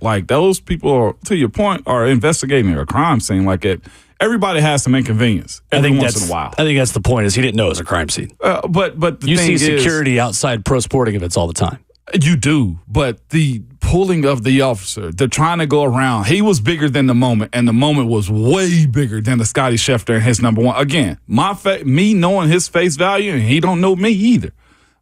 Like, those people, are, to your point, are investigating a crime scene. Like, everybody has some inconvenience every once in a while. I think that's the point, is he didn't know it was a crime scene. But the you thing see security outside pro sporting events all the time. You do, but the pulling of the officer, they're trying to go around. He was bigger than the moment, and the moment was way bigger than the Scotty Schefter and his number one. Again, me knowing his face value, and he don't know me either.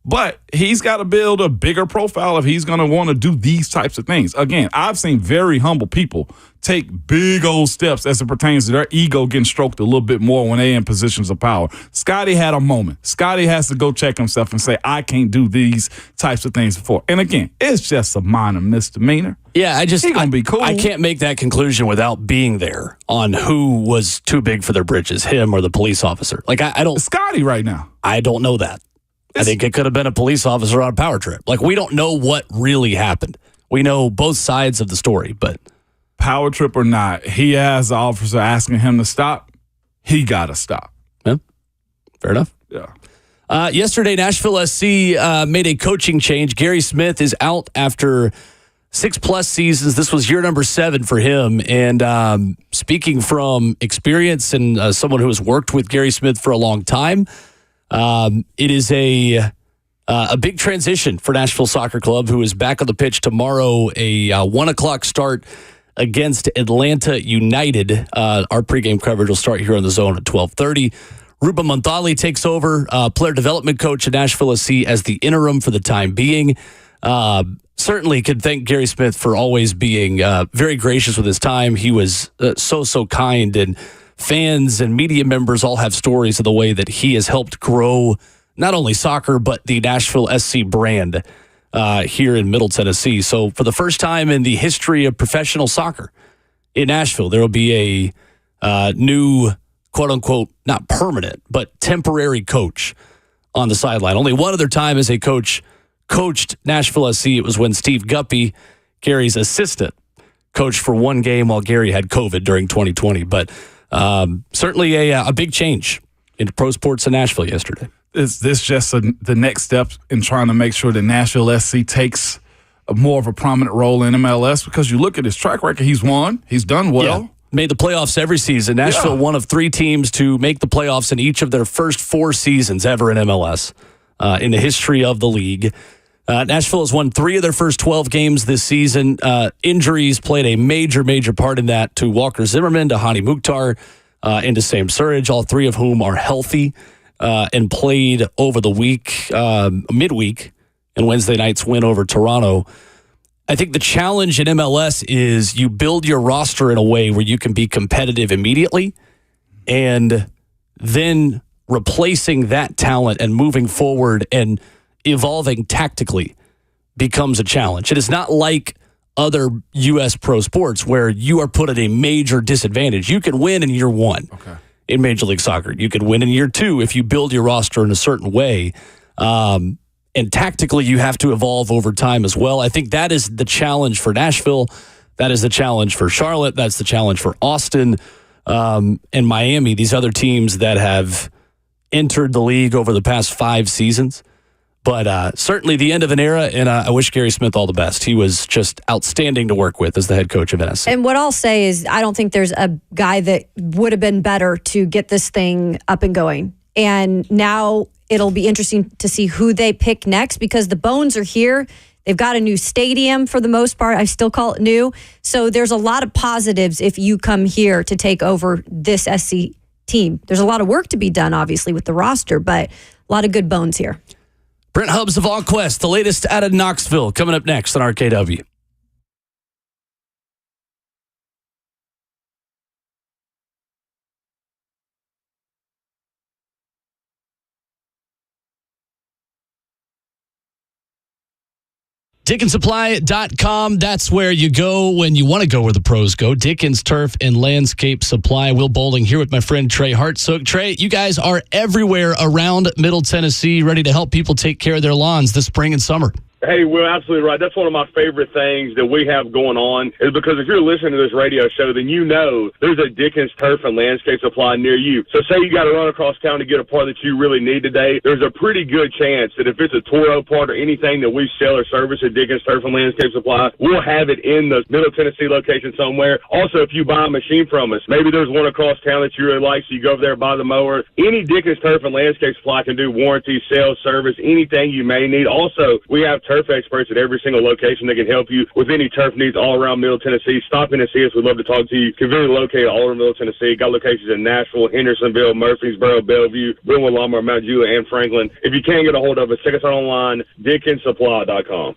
But he's got to build a bigger profile if he's going to want to do these types of things. Again, I've seen very humble people take big old steps as it pertains to their ego getting stroked a little bit more when they're in positions of power. Scotty had a moment. Scotty has to go check himself and say, I can't do these types of things before. And again, it's just a minor misdemeanor. Yeah, He's going to be cool. I can't make that conclusion without being there on who was too big for their britches, him or the police officer. Like, I don't. Scotty right now. I don't know that. I think it could have been a police officer on a power trip. Like, we don't know what really happened. We know both sides of the story, but power trip or not, he has the officer asking him to stop. He got to stop. Yeah, fair enough. Yeah. Yesterday, Nashville SC made a coaching change. Gary Smith is out after 6+ seasons. This was year number 7 for him. And speaking from experience and someone who has worked with Gary Smith for a long time, it is a big transition for Nashville Soccer Club, who is back on the pitch tomorrow, a 1:00 start against Atlanta United. Our pregame coverage will start here on the Zone at 12:30. Ruben Monthali takes over, player development coach at Nashville SC, as the interim for the time being. Certainly could thank Gary Smith for always being very gracious with his time. He was so kind, and fans and media members all have stories of the way that he has helped grow not only soccer, but the Nashville SC brand here in Middle Tennessee. So for the first time in the history of professional soccer in Nashville, there will be a new, quote unquote, not permanent, but temporary coach on the sideline. Only one other time as a coach coached Nashville SC. It was when Steve Guppy, Gary's assistant, coached for one game while Gary had COVID during 2020. But certainly a big change in pro sports in Nashville yesterday. Is this just the next step in trying to make sure that Nashville SC takes more of a prominent role in MLS? Because you look at his track record, he's won, he's done well. Yeah. Made the playoffs every season. Nashville, one of 3 teams to make the playoffs in each of their first 4 seasons ever in MLS in the history of the league. Nashville has won 3 of their first 12 games this season. Injuries played a major part in that, to Walker Zimmerman, to Hani Mukhtar, and to Sam Surridge, all 3 of whom are healthy and played over the week, midweek, and Wednesday night's win over Toronto. I think the challenge in MLS is you build your roster in a way where you can be competitive immediately, and then replacing that talent and moving forward and evolving tactically becomes a challenge. It is not like other U.S. pro sports where you are put at a major disadvantage. You can win in year 1 in Major League Soccer. You could win in year 2 if you build your roster in a certain way. And tactically, you have to evolve over time as well. I think that is the challenge for Nashville. That is the challenge for Charlotte. That's the challenge for Austin and Miami, these other teams that have entered the league over the past 5 seasons. But certainly the end of an era, and I wish Gary Smith all the best. He was just outstanding to work with as the head coach of NSC. And what I'll say is I don't think there's a guy that would have been better to get this thing up and going. And now it'll be interesting to see who they pick next, because the bones are here. They've got a new stadium for the most part. I still call it new. So there's a lot of positives if you come here to take over this SC team. There's a lot of work to be done, obviously, with the roster, but a lot of good bones here. Brent Hubbs of AllQuest, the latest out of Knoxville, coming up next on RKW. DickensSupply.com, that's where you go when you want to go where the pros go. Dickens Turf and Landscape Supply. Will Bowling here with my friend Trey Hartsook. Trey, you guys are everywhere around Middle Tennessee, ready to help people take care of their lawns this spring and summer. Hey, Will, absolutely right. That's one of my favorite things that we have going on is because if you're listening to this radio show, then you know there's a Dickens Turf and Landscape Supply near you. So say you got to run across town to get a part that you really need today, there's a pretty good chance that if it's a Toro part or anything that we sell or service at Dickens Turf and Landscape Supply, we'll have it in the Middle Tennessee location somewhere. Also, if you buy a machine from us, maybe there's one across town that you really like, so you go over there and buy the mower. Any Dickens Turf and Landscape Supply can do warranty, sales, service, anything you may need. Also, we have turf experts at every single location that can help you with any turf needs all around Middle Tennessee. Stop in and see us. We'd love to talk to you. Conveniently located all over Middle Tennessee. Got locations in Nashville, Hendersonville, Murfreesboro, Bellevue, Brentwood, Lamar, Mount Juliet, and Franklin. If you can't get a hold of us, check us out online, DickensSupply.com.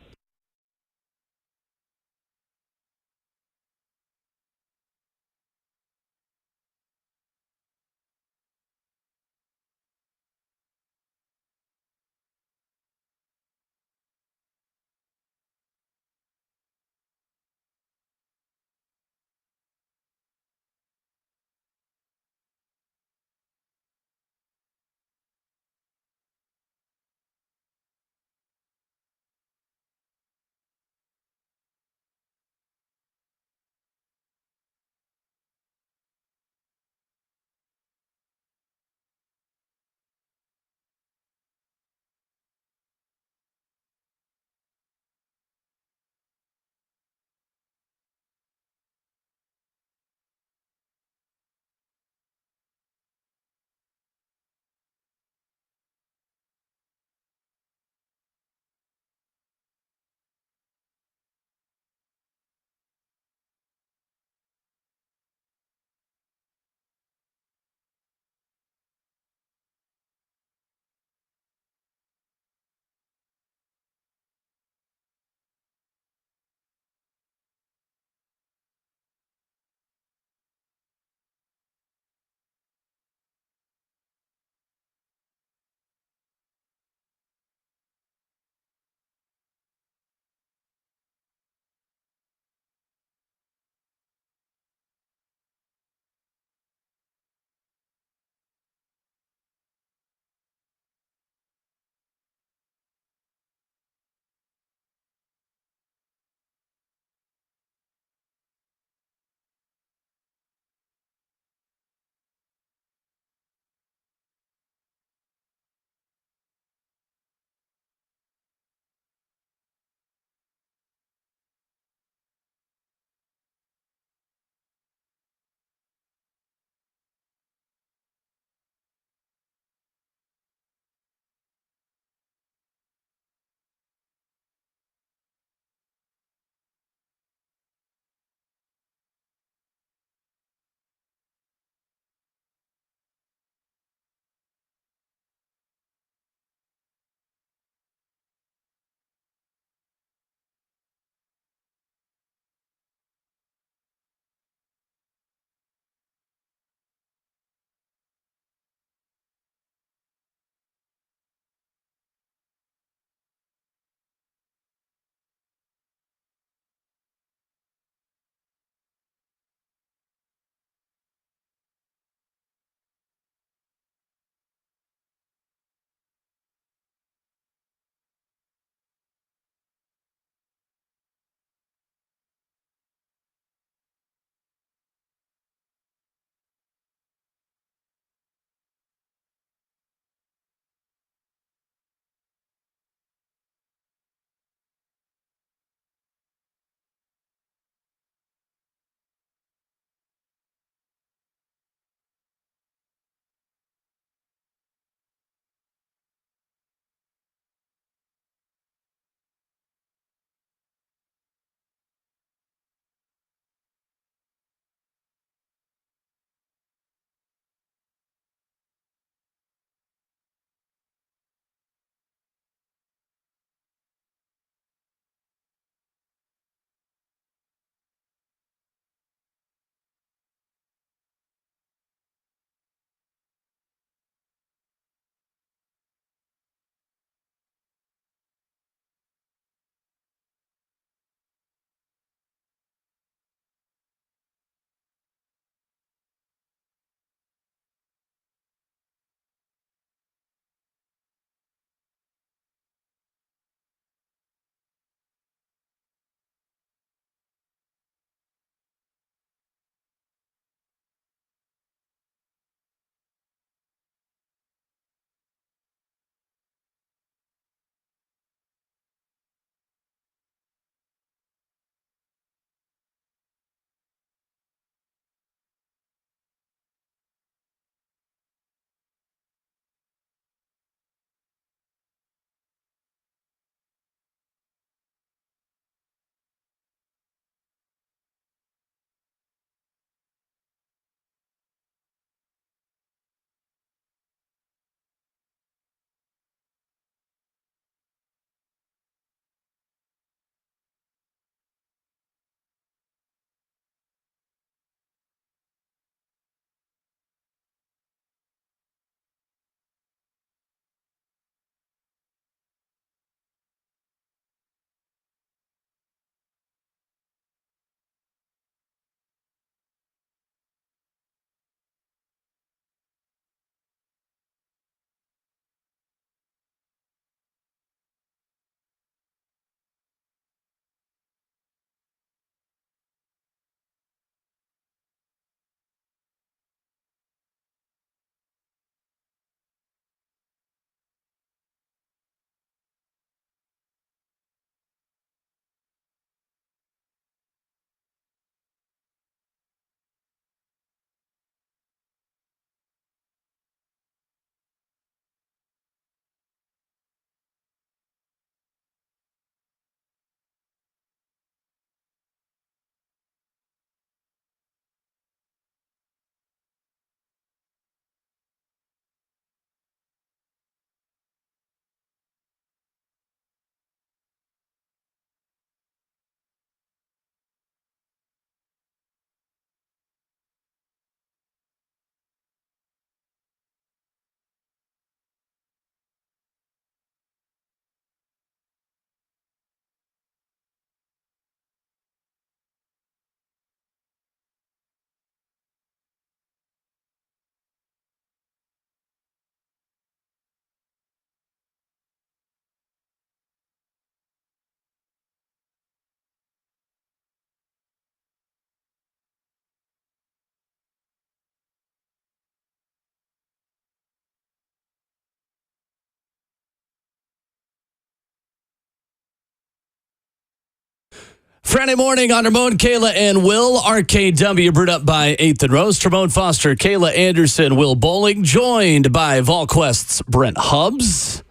Friday morning on Ramon, Kayla, and Will. RKW brewed up by 8th and Rose. Ramon Foster, Kayla Anderson, Will Bowling, joined by VolQuest's Brent Hubbs.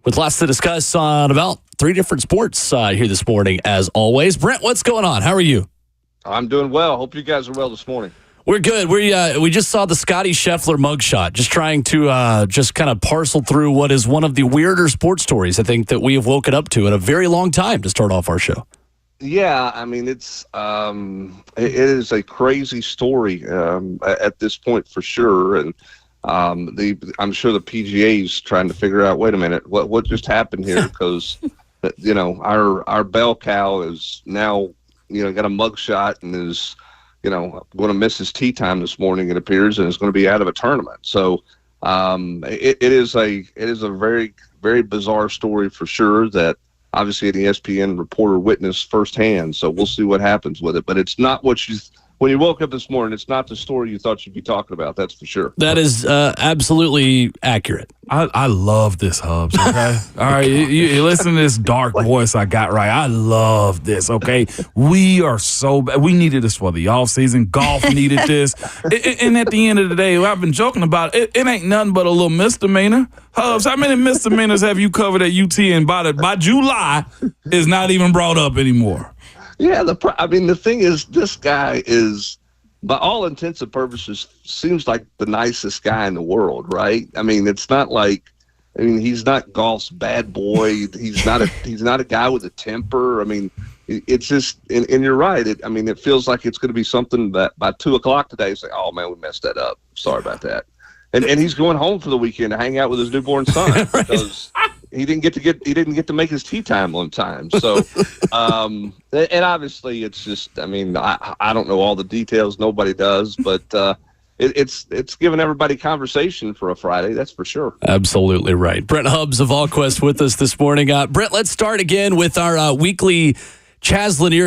With lots to discuss on about 3 different sports here this morning, as always. Brent, what's going on? How are you? I'm doing well. Hope you guys are well this morning. We're good. We just saw the Scotty Scheffler mugshot. Just trying to just kind of parcel through what is one of the weirder sports stories I think that we have woken up to in a very long time to start off our show. Yeah, I mean it is a crazy story at this point for sure, and I'm sure the PGA is trying to figure out. Wait a minute, what just happened here? Because our bell cow is now got a mugshot and is going to miss his tee time this morning, it appears, and is going to be out of a tournament. So it is a very, very bizarre story for sure that obviously an ESPN reporter witnessed firsthand. So we'll see what happens with it. But it's not when you woke up this morning, it's not the story you thought you'd be talking about. That's for sure. That is absolutely accurate. I love this, Hubbs, okay? All right, you listen to this dark voice I got right. I love this, okay? We are so bad. We needed this for the offseason. Golf needed this. And at the end of the day, I've been joking about it. It ain't nothing but a little misdemeanor. Hubbs, how many misdemeanors have you covered at UT and by July is not even brought up anymore? Yeah, the thing is, this guy is, by all intents and purposes, seems like the nicest guy in the world, right? I mean, it's not like, he's not golf's bad boy. He's not a guy with a temper. I mean, it's just, and you're right. It feels like it's going to be something that by 2:00 today, it's like, oh man, we messed that up. Sorry about that. And he's going home for the weekend to hang out with his newborn son because he didn't get to make his tee time on time. So, and obviously it's just, I don't know all the details. Nobody does, but it's giving everybody conversation for a Friday. That's for sure. Absolutely right. Brent Hubbs of VolQuest with us this morning. Brent, let's start again with our weekly Chaz Lanier